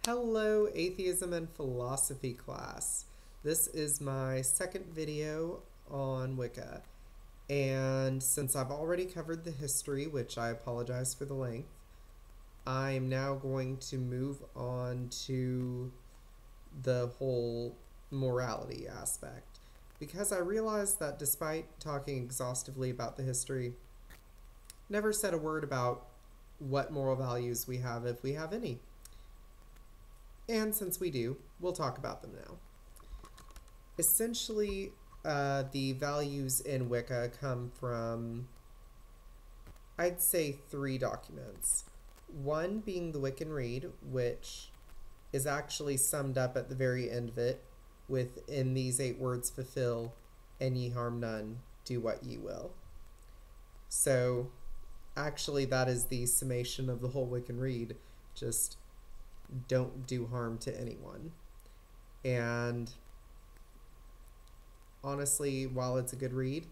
Hello, Atheism and Philosophy class. This is my second video on Wicca, and since I've already covered the history, which I apologize for the length, I'm now going to move on to the whole morality aspect, because I realized that despite talking exhaustively about the history, never said a word about what moral values we have, if we have any. And since we do, we'll talk about them now. Essentially, the values in Wicca come from, I'd say, three documents. One being the Wiccan Rede, which is actually summed up at the very end of it with, "In these 8 words fulfill, and ye harm none, do what ye will." So, actually, that is the summation of the whole Wiccan Rede. Just don't do harm to anyone. And honestly, while it's a good read,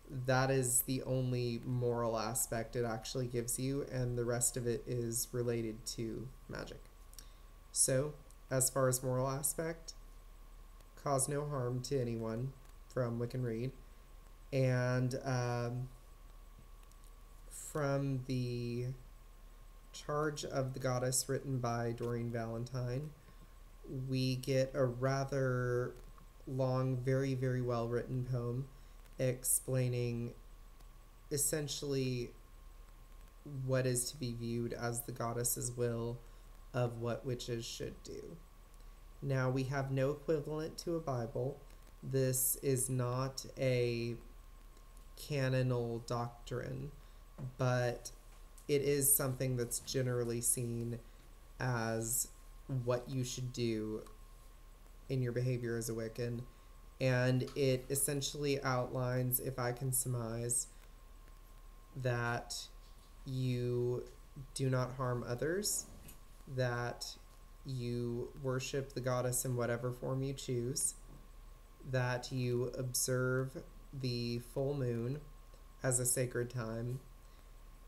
that is the only moral aspect it actually gives you, and the rest of it is related to magic. So, as far as moral aspect, cause no harm to anyone from Wiccan Rede. And from the Charge of the Goddess, written by Doreen Valentine, we get a rather long, very, very well written poem explaining essentially what is to be viewed as the goddess's will of what witches should do. Now, we have no equivalent to a Bible. This is not a canonical doctrine, but it is something that's generally seen as what you should do in your behavior as a Wiccan. And it essentially outlines, if I can surmise, that you do not harm others, that you worship the goddess in whatever form you choose, that you observe the full moon as a sacred time,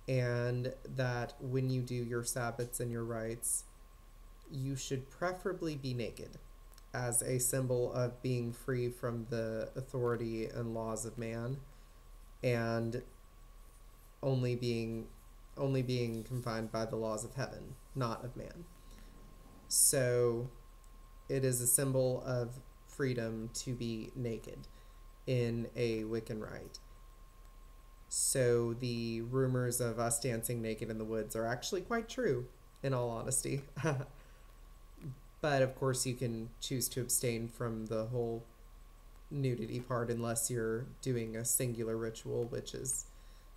and that when you do your Sabbaths and your rites, you should preferably be naked as a symbol of being free from the authority and laws of man, and only being confined by the laws of heaven, not of man. So it is a symbol of freedom to be naked in a Wiccan rite. So the rumors of us dancing naked in the woods are actually quite true, in all honesty. But of course you can choose to abstain from the whole nudity part unless you're doing a singular ritual, which is,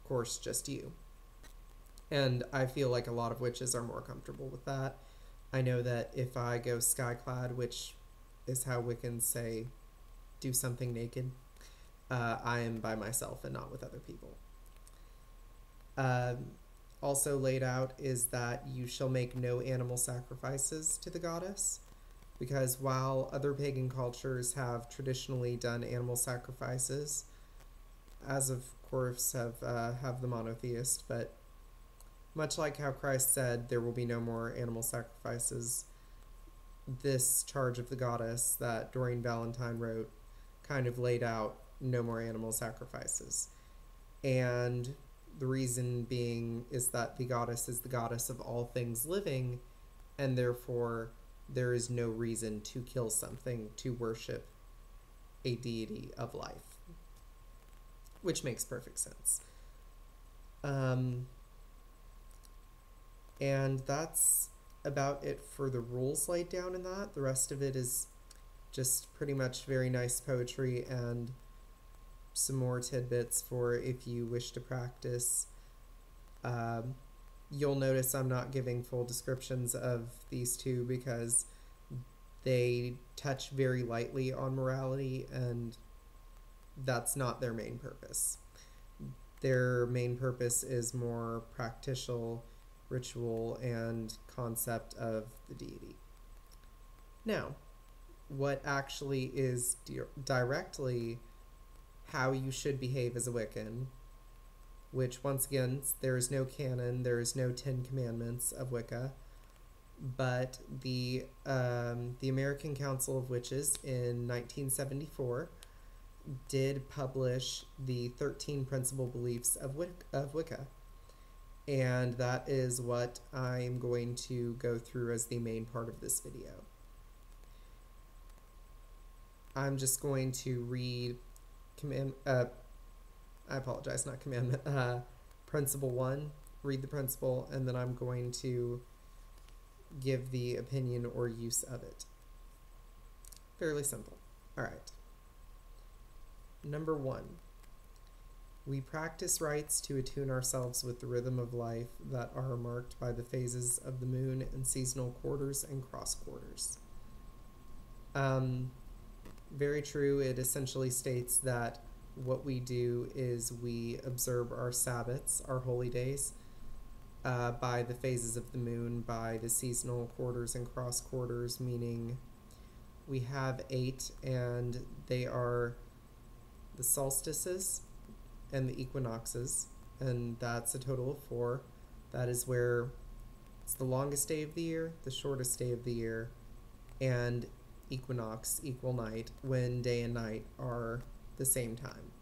of course, just you. And I feel like a lot of witches are more comfortable with that. I know that if I go skyclad, which is how Wiccans say do something naked, I am by myself and not with other people. Also laid out is that you shall make no animal sacrifices to the goddess, because while other pagan cultures have traditionally done animal sacrifices, as of course have the monotheist, but much like how Christ said there will be no more animal sacrifices, this Charge of the Goddess that Doreen Valentine wrote kind of laid out no more animal sacrifices. And the reason being is that the goddess is the goddess of all things living, and therefore there is no reason to kill something to worship a deity of life, which makes perfect sense. And that's about it for the rules laid down in that. The rest of it is just pretty much very nice poetry and some more tidbits for if you wish to practice. You'll notice I'm not giving full descriptions of these two because they touch very lightly on morality, and that's not their main purpose. Their main purpose is more practical, ritual, and concept of the deity. Now, what actually is directly how you should behave as a Wiccan, which once again, there is no canon, there is no 10 Commandments of Wicca. but the American Council of Witches in 1974 did publish the 13 principal beliefs of Wicca. And that is what I'm going to go through as the main part of this video. I'm just going to read I apologize, not commandment, principle 1, read the principle, and then I'm going to give the opinion or use of it. Fairly simple. All right. Number 1. We practice rites to attune ourselves with the rhythm of life that are marked by the phases of the moon and seasonal quarters and cross quarters. Very true. It essentially states that what we do is we observe our Sabbaths, our holy days, by the phases of the moon, by the seasonal quarters and cross quarters, meaning we have 8, and they are the solstices and the equinoxes, and that's a total of 4. That is where it's the longest day of the year, the shortest day of the year, and equinox, equal night, when day and night are the same time.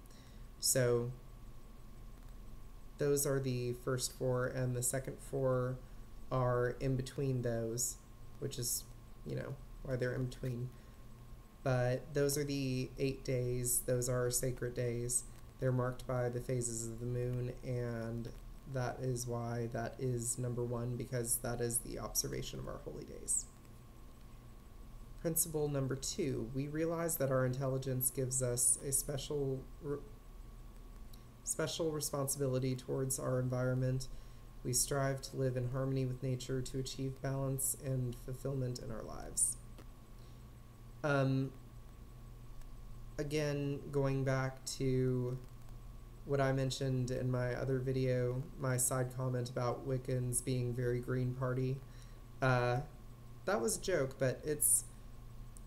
So those are the first 4, and the second 4 are in between those, which is, why they're in between. But those are the 8 days. Those are sacred days. They're marked by the phases of the moon, and that is why that is number 1, because that is the observation of our holy days. Principle number 2, we realize that our intelligence gives us a special responsibility towards our environment. We strive to live in harmony with nature to achieve balance and fulfillment in our lives. Again, going back to what I mentioned in my other video, my side comment about Wiccans being very Green Party, that was a joke, but it's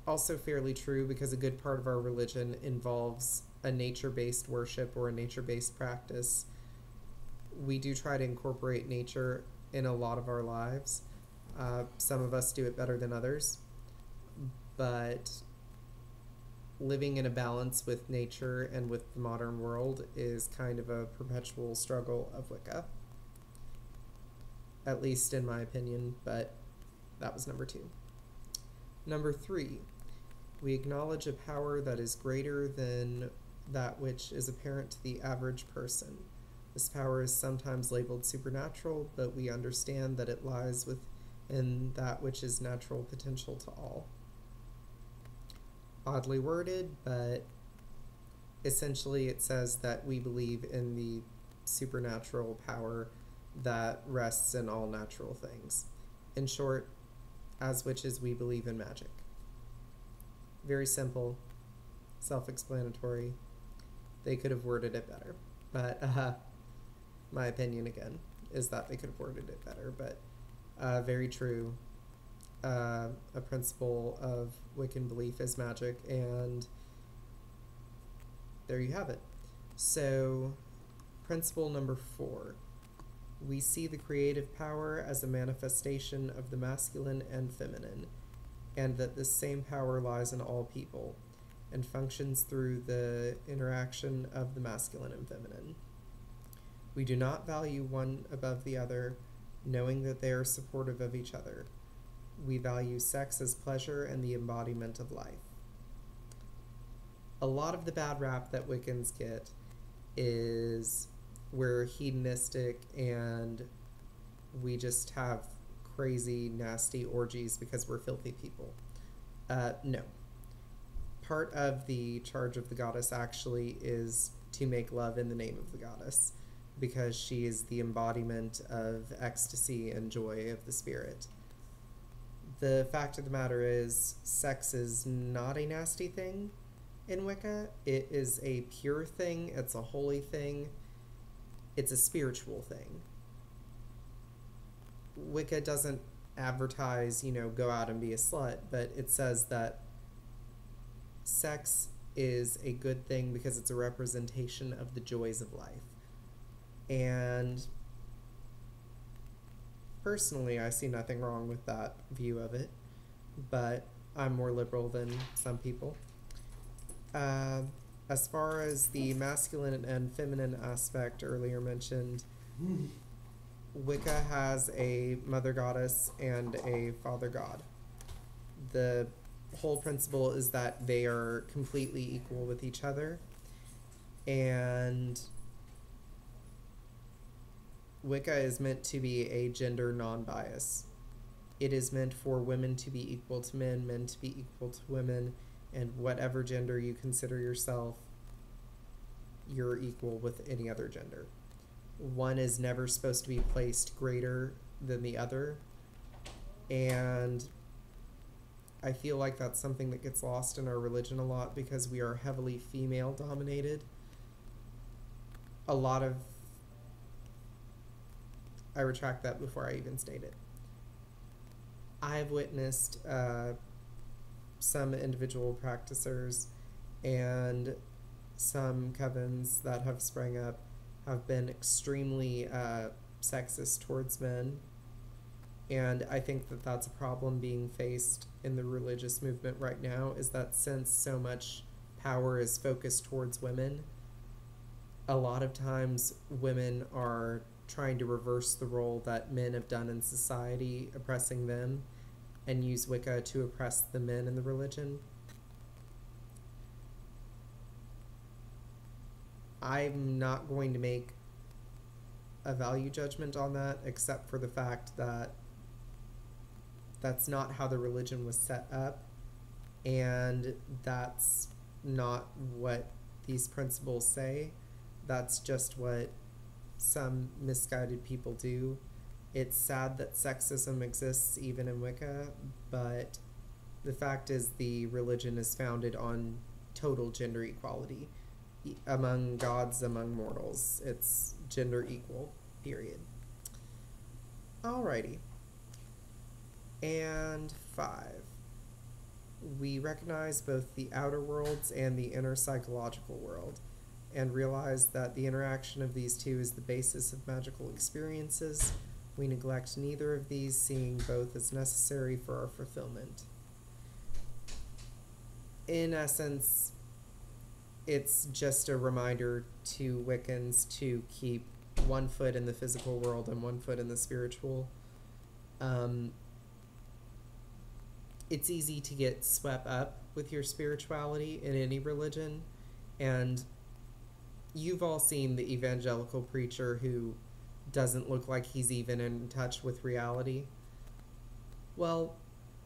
also fairly true because a good part of our religion involves a nature-based worship or a nature-based practice. We do try to incorporate nature in a lot of our lives. Some of us do it better than others, but living in a balance with nature and with the modern world is kind of a perpetual struggle of Wicca, at least in my opinion, but that was number 2. Number 3, we acknowledge a power that is greater than that which is apparent to the average person. This power is sometimes labeled supernatural, but we understand that it lies within that which is natural potential to all. Oddly worded, but essentially it says that we believe in the supernatural power that rests in all natural things. In short, as witches, we believe in magic. Very simple, self-explanatory. They could have worded it better, but my opinion, again, is that they could have worded it better, but very true. A principle of Wiccan belief is magic, and there you have it. So, principle number 4. We see the creative power as a manifestation of the masculine and feminine, and that this same power lies in all people and functions through the interaction of the masculine and feminine. We do not value one above the other, knowing that they are supportive of each other. We value sex as pleasure and the embodiment of life. A lot of the bad rap that Wiccans get is we're hedonistic and we just have crazy, nasty orgies because we're filthy people. No. Part of the charge of the goddess actually is to make love in the name of the goddess, because she is the embodiment of ecstasy and joy of the spirit. The fact of the matter is, sex is not a nasty thing in Wicca. It is a pure thing. It's a holy thing. It's a spiritual thing. Wicca doesn't advertise, go out and be a slut, but it says that sex is a good thing because it's a representation of the joys of life. And Personally, I see nothing wrong with that view of it, but I'm more liberal than some people. Uh, as far as the masculine and feminine aspect earlier mentioned, Wicca has a mother goddess and a father god. The whole principle is that they are completely equal with each other, and Wicca is meant to be a gender non-bias. It is meant for women to be equal to men to be equal to women, and whatever gender you consider yourself, you're equal with any other gender. One is never supposed to be placed greater than the other, and I feel like that's something that gets lost in our religion a lot because we are heavily female dominated. I retract that before I even state it. I've witnessed some individual practicers and some covens that have sprung up have been extremely sexist towards men. And I think that that's a problem being faced in the religious movement right now, is that since so much power is focused towards women, a lot of times women are trying to reverse the role that men have done in society, oppressing them, and use Wicca to oppress the men in the religion. I'm not going to make a value judgment on that, except for the fact that that's not how the religion was set up, and that's not what these principles say. That's just what some misguided people do. It's sad that sexism exists even in Wicca, but the fact is the religion is founded on total gender equality. Among gods, among mortals. It's gender equal, period. Alrighty. And 5. We recognize both the outer worlds and the inner psychological world, and realize that the interaction of these two is the basis of magical experiences. We neglect neither of these, seeing both as necessary for our fulfillment. In essence, it's just a reminder to Wiccans to keep one foot in the physical world and one foot in the spiritual. It's easy to get swept up with your spirituality in any religion, and you've all seen the evangelical preacher who doesn't look like he's even in touch with reality. Well,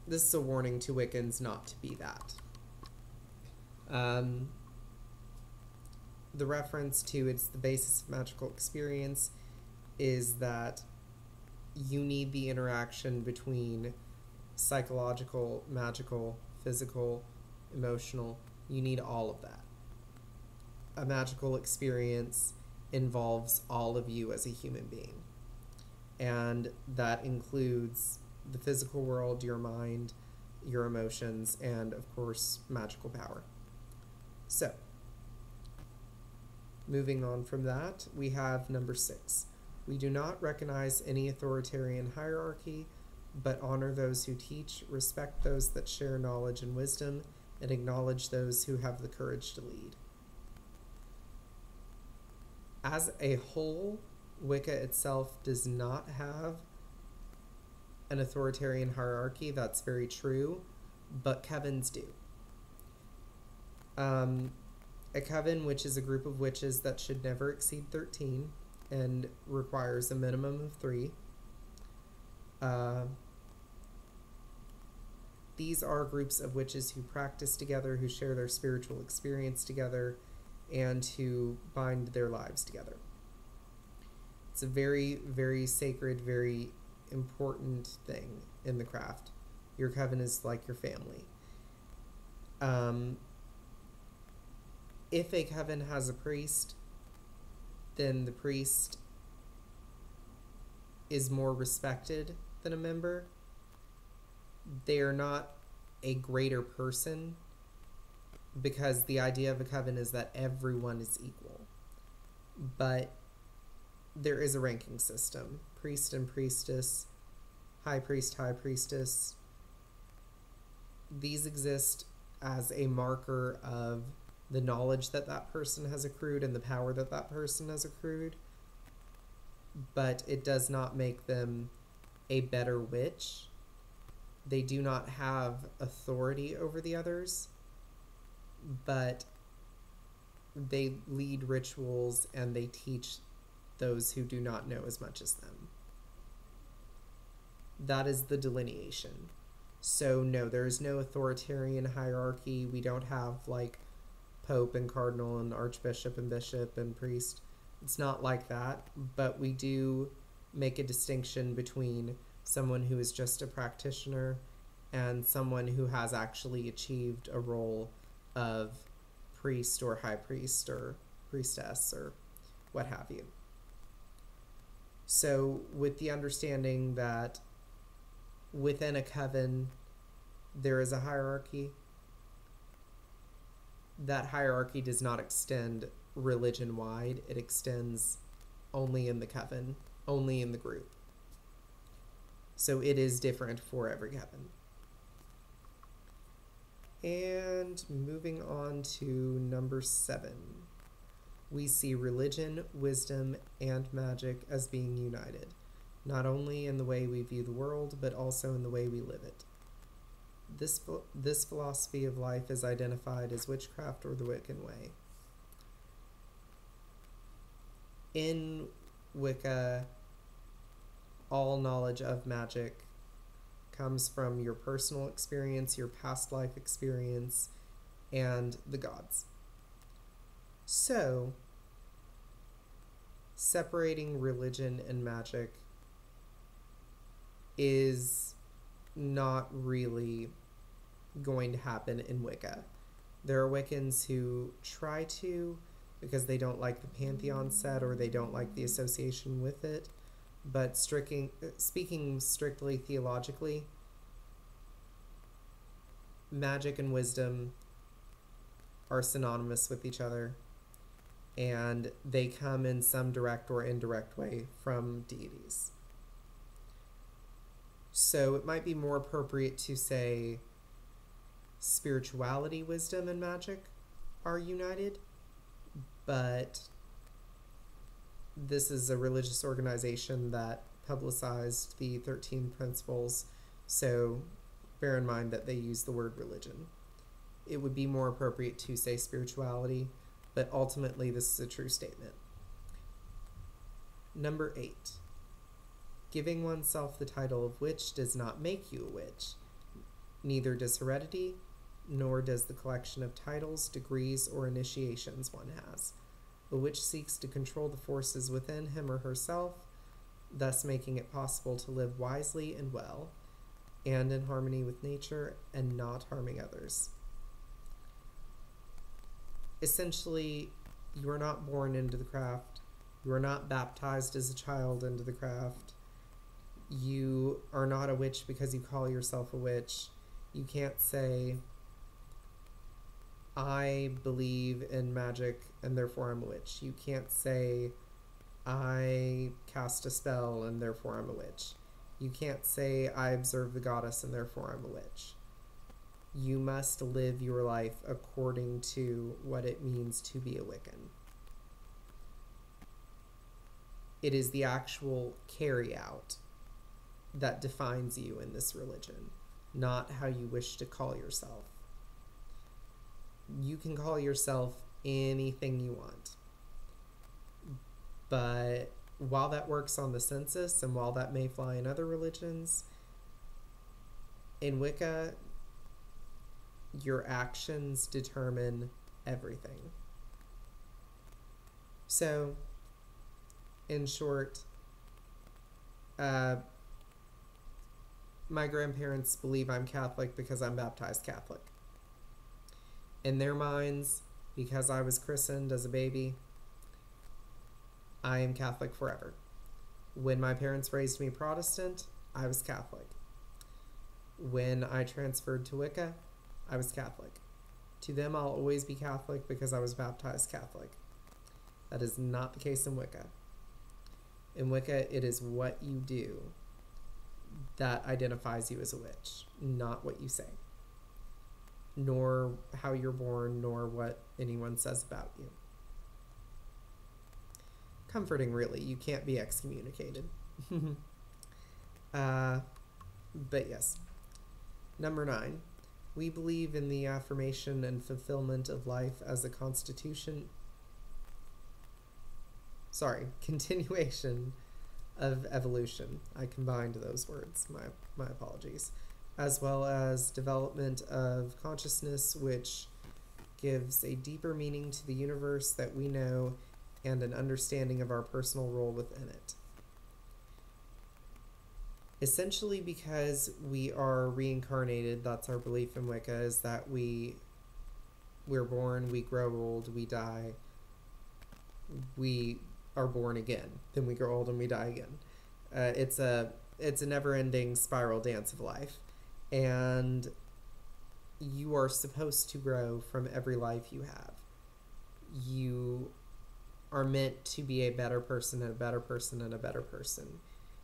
this is a warning to Wiccans not to be that. The reference to it's the basis of magical experience is that you need the interaction between psychological, magical, physical, emotional. You need all of that. A magical experience involves all of you as a human being. And that includes the physical world, your mind, your emotions, and of course, magical power. So, moving on from that, we have number 6. We do not recognize any authoritarian hierarchy, but honor those who teach, respect those that share knowledge and wisdom, and acknowledge those who have the courage to lead. As a whole, Wicca itself does not have an authoritarian hierarchy. That's very true, but covens do. A coven, which is a group of witches that should never exceed 13 and requires a minimum of 3. These are groups of witches who practice together, who share their spiritual experience together, and who bind their lives together. It's a very, very sacred, very important thing in the craft. Your coven is like your family. If a coven has a priest, then the priest is more respected than a member. They are not a greater person, because the idea of a coven is that everyone is equal. But there is a ranking system. Priest and priestess high priest, high priestess. These exist as a marker of the knowledge that that person has accrued and the power that that person has accrued, but it does not make them a better witch. They do not have authority over the others, but they lead rituals and they teach those who do not know as much as them. That is the delineation. So no, there is no authoritarian hierarchy. We don't have like Pope and Cardinal and Archbishop and Bishop and Priest. It's not like that, but we do make a distinction between someone who is just a practitioner and someone who has actually achieved a role of priest or high priest or priestess or what have you. So with the understanding that within a coven there is a hierarchy, that hierarchy does not extend religion-wide. It extends only in the coven, only in the group. So it is different for every coven. And moving on to number 7. We see religion, wisdom, and magic as being united, not only in the way we view the world, but also in the way we live it. This philosophy of life is identified as witchcraft or the Wiccan way. In Wicca, all knowledge of magic comes from your personal experience, your past life experience, and the gods. So, separating religion and magic is not really going to happen in Wicca. There are Wiccans who try to because they don't like the Pantheon set or they don't like the association with it, but speaking strictly theologically, magic and wisdom are synonymous with each other, and they come in some direct or indirect way from deities. So it might be more appropriate to say spirituality, wisdom, and magic are united, but this is a religious organization that publicized the 13 principles, so bear in mind that they use the word religion. It would be more appropriate to say spirituality, but ultimately this is a true statement. Number 8. Giving oneself the title of witch does not make you a witch. Neither does heredity, nor does the collection of titles, degrees, or initiations one has. A witch seeks to control the forces within him or herself, thus making it possible to live wisely and well, and in harmony with nature, and not harming others. Essentially, you are not born into the craft. You are not baptized as a child into the craft. You are not a witch because you call yourself a witch. You can't say, I believe in magic and therefore I'm a witch. You can't say, I cast a spell and therefore I'm a witch. You can't say, I observe the goddess and therefore I'm a witch. You must live your life according to what it means to be a Wiccan. It is the actual carry out that defines you in this religion, not how you wish to call yourself. You can call yourself anything you want. But while that works on the census and while that may fly in other religions, in Wicca, your actions determine everything. So, in short, my grandparents believe I'm Catholic because I'm baptized Catholic. In their minds, because I was christened as a baby, I am Catholic forever. When my parents raised me Protestant, I was Catholic. When I transferred to Wicca, I was Catholic. To them, I'll always be Catholic because I was baptized Catholic. That is not the case in Wicca. In Wicca, it is what you do that identifies you as a witch, not what you say, nor how you're born, nor what anyone says about you. Comforting, really. You can't be excommunicated. But yes. Number 9. We believe in the affirmation and fulfillment of life as a continuation of evolution. I combined those words. My apologies. As well as development of consciousness, which gives a deeper meaning to the universe that we know and an understanding of our personal role within it. Essentially, because we are reincarnated, that's our belief in Wicca, is that we're born, we grow old, we die, we are born again, then we grow old and we die again. It's a never-ending spiral dance of life, and you are supposed to grow from every life you have. You are meant to be a better person and a better person and a better person.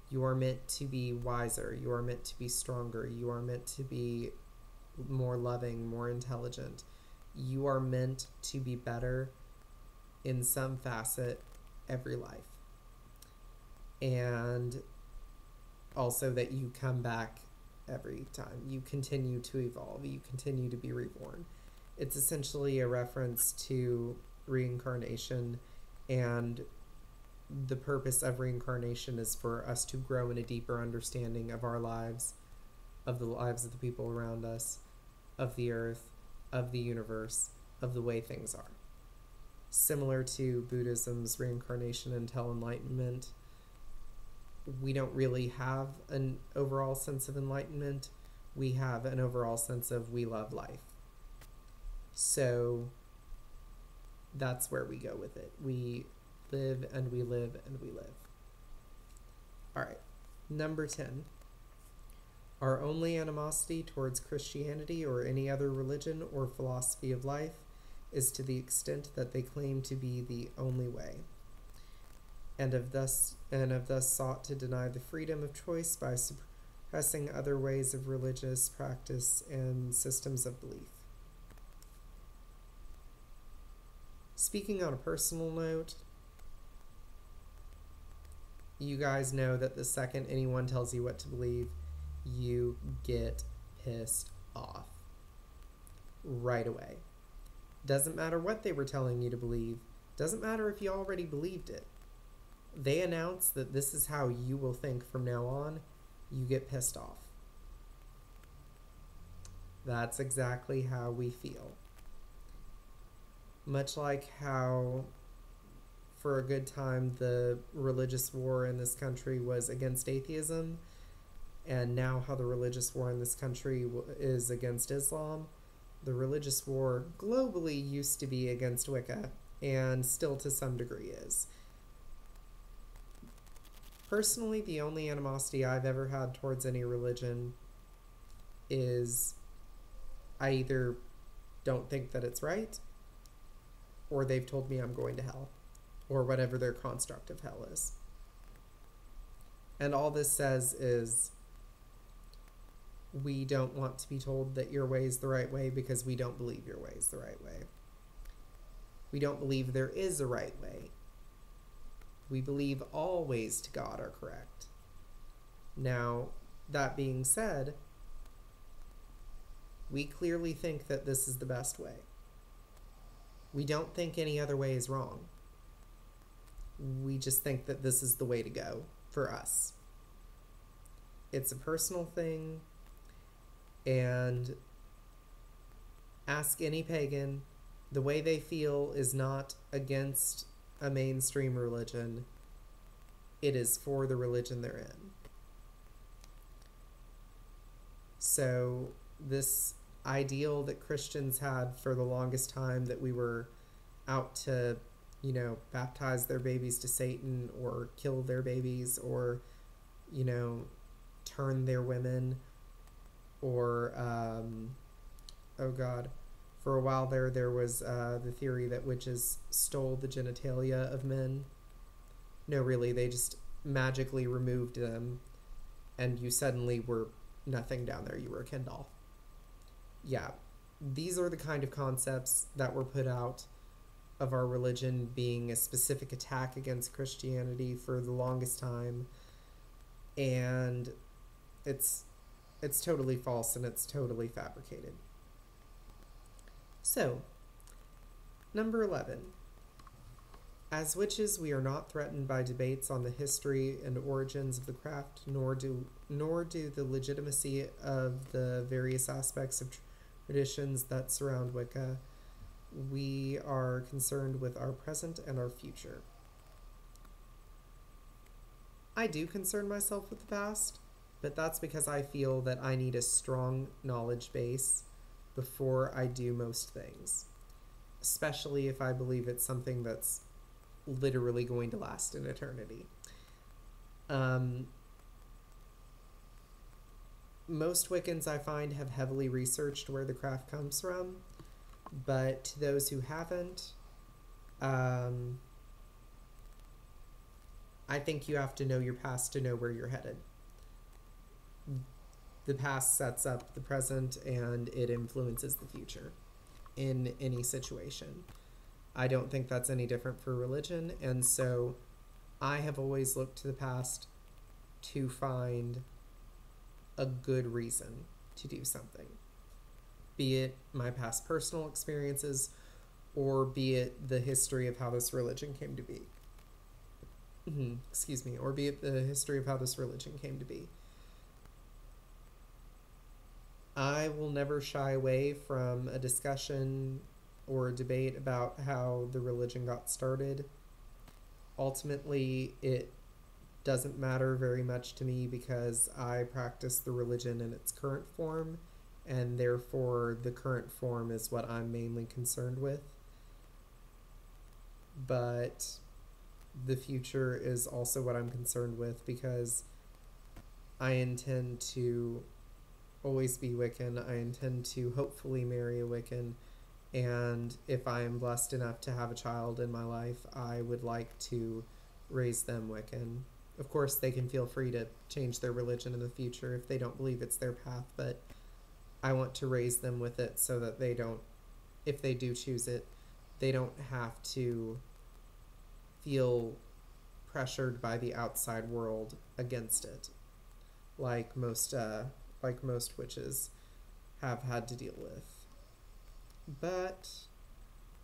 You are meant to be wiser. You are meant to be stronger. You are meant to be more loving, more intelligent. You are meant to be better in some facet every life. And also that you come back every time. You continue to evolve. You continue to be reborn. It's essentially a reference to reincarnation, and the purpose of reincarnation is for us to grow in a deeper understanding of our lives, of the lives of the people around us, of the earth, of the universe, of the way things are. Similar to Buddhism's reincarnation until enlightenment, we don't really have an overall sense of enlightenment. We have an overall sense of we love life. So that's where we go with it. We live and we live and we live. All right, number 10. Our only animosity towards Christianity or any other religion or philosophy of life is to the extent that they claim to be the only way, and have thus sought to deny the freedom of choice by suppressing other ways of religious practice and systems of belief. Speaking on a personal note, you guys know that the second anyone tells you what to believe, you get pissed off right away. Doesn't matter what they were telling you to believe. Doesn't matter if you already believed it. They announce that this is how you will think from now on. You get pissed off. That's exactly how we feel. Much like how for a good time the religious war in this country was against atheism, and now how the religious war in this country is against Islam. The religious war globally used to be against Wicca, and still to some degree is. Personally, the only animosity I've ever had towards any religion is I either don't think that it's right, or they've told me I'm going to hell, or whatever their construct of hell is. And all this says is we don't want to be told that your way is the right way because we don't believe your way is the right way. We don't believe there is a right way. We believe all ways to God are correct. Now, that being said, we clearly think that this is the best way. We don't think any other way is wrong. We just think that this is the way to go for us. It's a personal thing, and ask any pagan. The way they feel is not against a mainstream religion. It is for the religion they're in. So this ideal that Christians had for the longest time, that we were out to, baptize their babies to Satan or kill their babies or, turn their women or, for a while there was the theory that witches stole the genitalia of men. No, really, they just magically removed them and you suddenly were nothing down there. You were a Ken doll. Yeah, these are the kind of concepts that were put out of our religion being a specific attack against Christianity for the longest time, and it's totally false and it's totally fabricated. So, number 11. As witches, we are not threatened by debates on the history and origins of the craft, nor do the legitimacy of the various aspects of traditions that surround Wicca. We are concerned with our present and our future. I do concern myself with the past, but that's because I feel that I need a strong knowledge base before I do most things, especially if I believe it's something that's literally going to last an eternity. Most Wiccans I find have heavily researched where the craft comes from, but to those who haven't, I think you have to know your past to know where you're headed. The past sets up the present and it influences the future in any situation. I don't think that's any different for religion, and so I have always looked to the past to find a good reason to do something, be it my past personal experiences or be it the history of how this religion came to be. Excuse me, or be it the history of how this religion came to be. I will never shy away from a discussion or a debate about how the religion got started. Ultimately, it doesn't matter very much to me because I practice the religion in its current form, and therefore the current form is what I'm mainly concerned with. But the future is also what I'm concerned with because I intend to always be Wiccan. I intend to hopefully marry a Wiccan, and if I am blessed enough to have a child in my life, I would like to raise them Wiccan. Of course, they can feel free to change their religion in the future if they don't believe it's their path, but I want to raise them with it so that they don't, if they do choose it, they don't have to feel pressured by the outside world against it, like most witches have had to deal with. But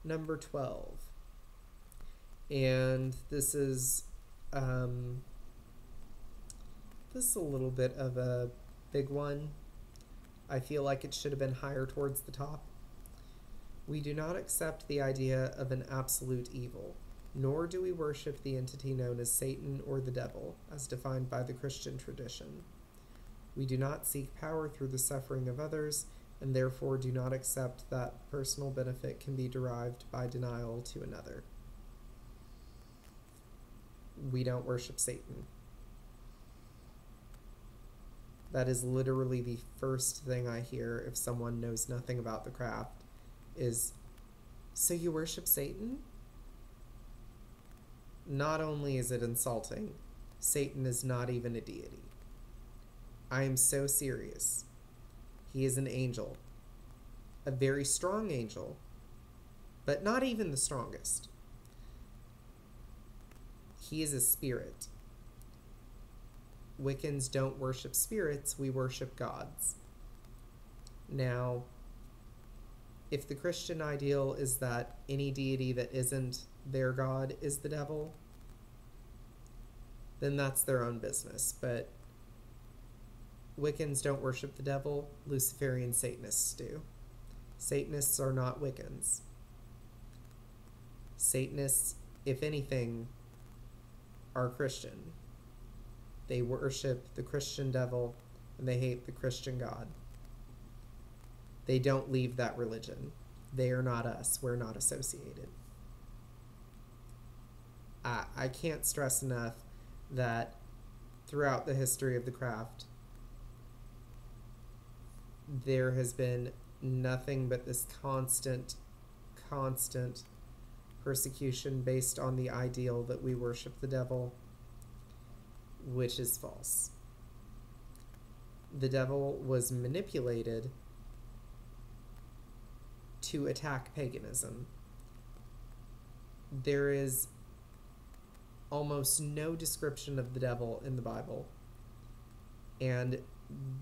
number 12, and this is a little bit of a big one. I feel like it should have been higher towards the top. We do not accept the idea of an absolute evil, nor do we worship the entity known as Satan or the devil, as defined by the Christian tradition. We do not seek power through the suffering of others, and therefore do not accept that personal benefit can be derived by denial to another. We don't worship Satan. That is literally the first thing I hear if someone knows nothing about the craft is, so you worship Satan? Not only is it insulting, Satan is not even a deity. I am so serious. He is an angel. A very strong angel, but not even the strongest. He is a spirit. Wiccans don't worship spirits, we worship gods. Now, if the Christian ideal is that any deity that isn't their god is the devil, then that's their own business. But Wiccans don't worship the devil, Luciferian Satanists do. Satanists are not Wiccans. Satanists, if anything, are Christian. They worship the Christian devil and they hate the Christian God. They don't leave that religion. They are not us. We're not associated. I can't stress enough that throughout the history of the craft, there has been nothing but this constant persecution based on the ideal that we worship the devil, which is false. the devil was manipulated to attack paganism. There is almost no description of the devil in the Bible, and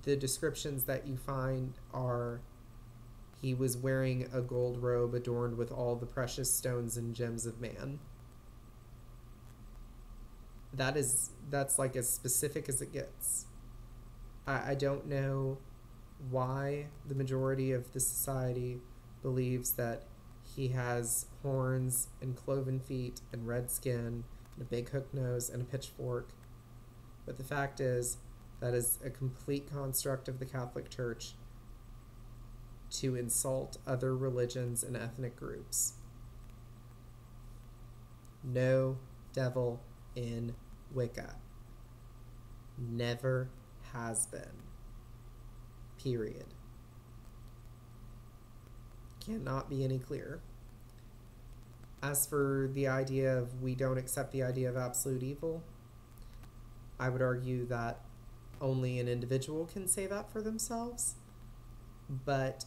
the descriptions that you find are he was wearing a gold robe adorned with all the precious stones and gems of man. That's like as specific as it gets. I don't know why the majority of the society believes that he has horns and cloven feet and red skin and a big hook nose and a pitchfork. But the fact is, that is a complete construct of the Catholic Church to insult other religions and ethnic groups. No devil in Wicca. Never has been. Period. Cannot be any clearer. As for the idea of we don't accept the idea of absolute evil, I would argue that only an individual can say that for themselves. But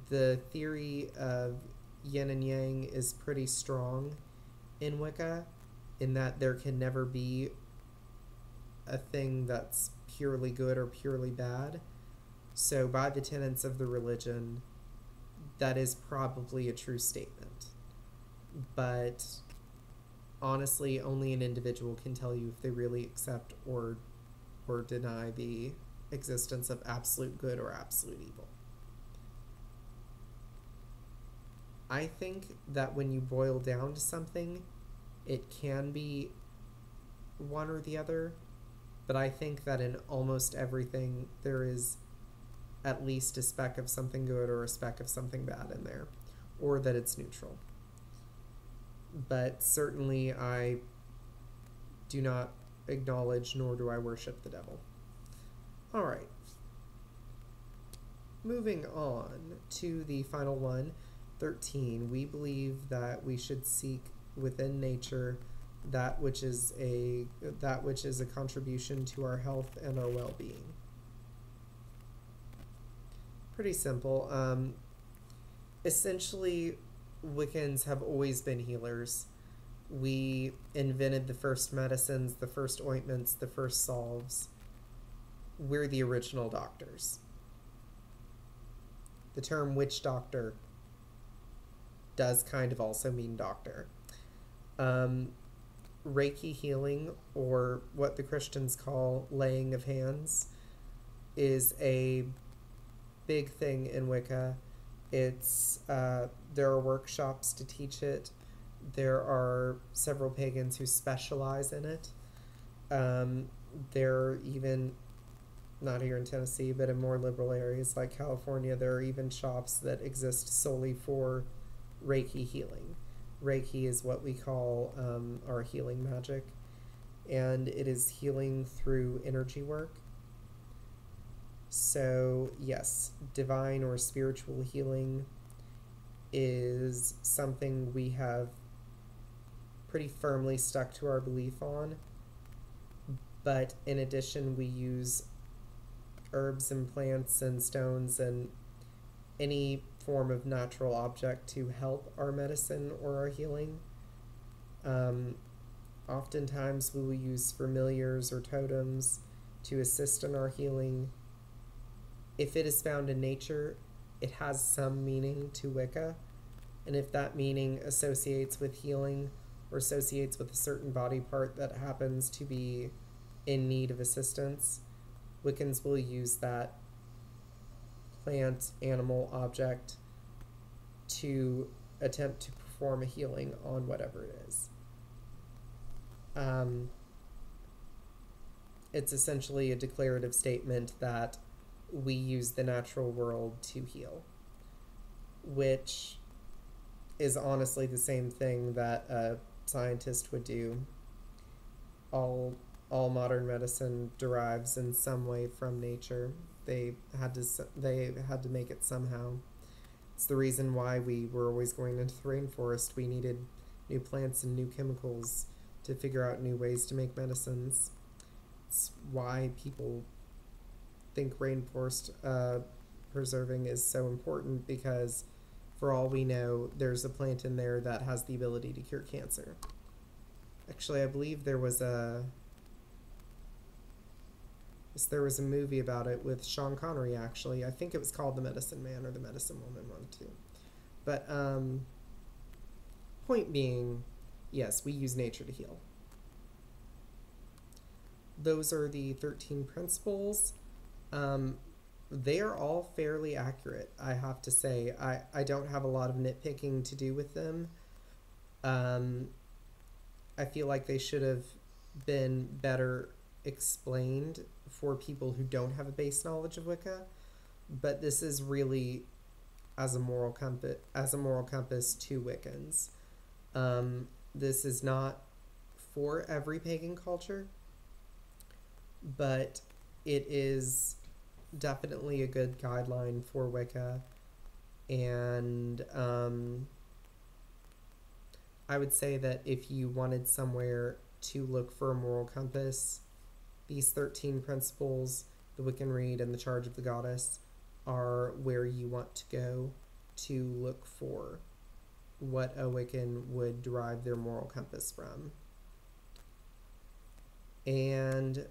the theory of yin and yang is pretty strong in Wicca, in that there can never be a thing that's purely good or purely bad. So by the tenets of the religion, that is probably a true statement. But honestly, only an individual can tell you if they really accept or deny the existence of absolute good or absolute evil. I think that when you boil down to something, it can be one or the other, but I think that in almost everything there is at least a speck of something good or a speck of something bad in there, or that it's neutral. But certainly I do not acknowledge nor do I worship the devil. All right. Moving on to the final one, 13. We believe that we should seek within nature that which is a contribution to our health and our well-being. Pretty simple. Essentially, Wiccans have always been healers. We invented the first medicines, the first ointments, the first salves. We're the original doctors. The term witch doctor does kind of also mean doctor. Reiki healing, or what the Christians call laying of hands, is a big thing in Wicca. It's there are workshops to teach it. There are several pagans who specialize in it. There are even, not here in Tennessee, but in more liberal areas like California, there are even shops that exist solely for Reiki healing. Reiki is what we call our healing magic, and it is healing through energy work. So yes, divine or spiritual healing is something we have pretty firmly stuck to our belief on, but in addition we use herbs and plants and stones and any form of natural object to help our medicine or our healing. Oftentimes we will use familiars or totems to assist in our healing. If it is found in nature, it has some meaning to Wicca, and if that meaning associates with healing or associates with a certain body part that happens to be in need of assistance, Wiccans will use that plant, animal, object to attempt to perform a healing on whatever it is. It's essentially a declarative statement that we use the natural world to heal, which is honestly the same thing that a scientist would do. All modern medicine derives in some way from nature. They had to make it somehow. It's the reason why we were always going into the rainforest. We needed new plants and new chemicals to figure out new ways to make medicines. It's why people think rainforest preserving is so important because, for all we know, there's a plant in there that has the ability to cure cancer. Actually, I believe there was a movie about it with Sean Connery. Actually, I think it was called The Medicine Man or The Medicine Woman, one too. But point being, yes, we use nature to heal. Those are the 13 principles. They are all fairly accurate, I have to say. I don't have a lot of nitpicking to do with them. I feel like they should have been better explained for people who don't have a base knowledge of Wicca, but this is really as a moral compass to Wiccans. This is not for every pagan culture, but it is definitely a good guideline for Wicca, and I would say that if you wanted somewhere to look for a moral compass, these 13 principles, the Wiccan Rede, and the Charge of the Goddess are where you want to go to look for what a Wiccan would derive their moral compass from. And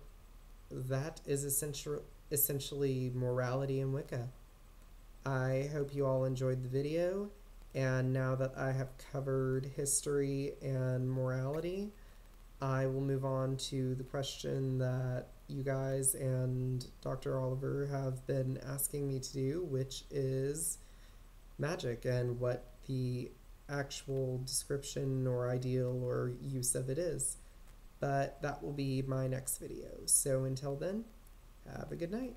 that is essentially morality in Wicca. I hope you all enjoyed the video, and now that I have covered history and morality, I will move on to the question that you guys and Dr. Oliver have been asking me to do, which is magic and what the actual description or ideal or use of it is. But that will be my next video. So until then, have a good night.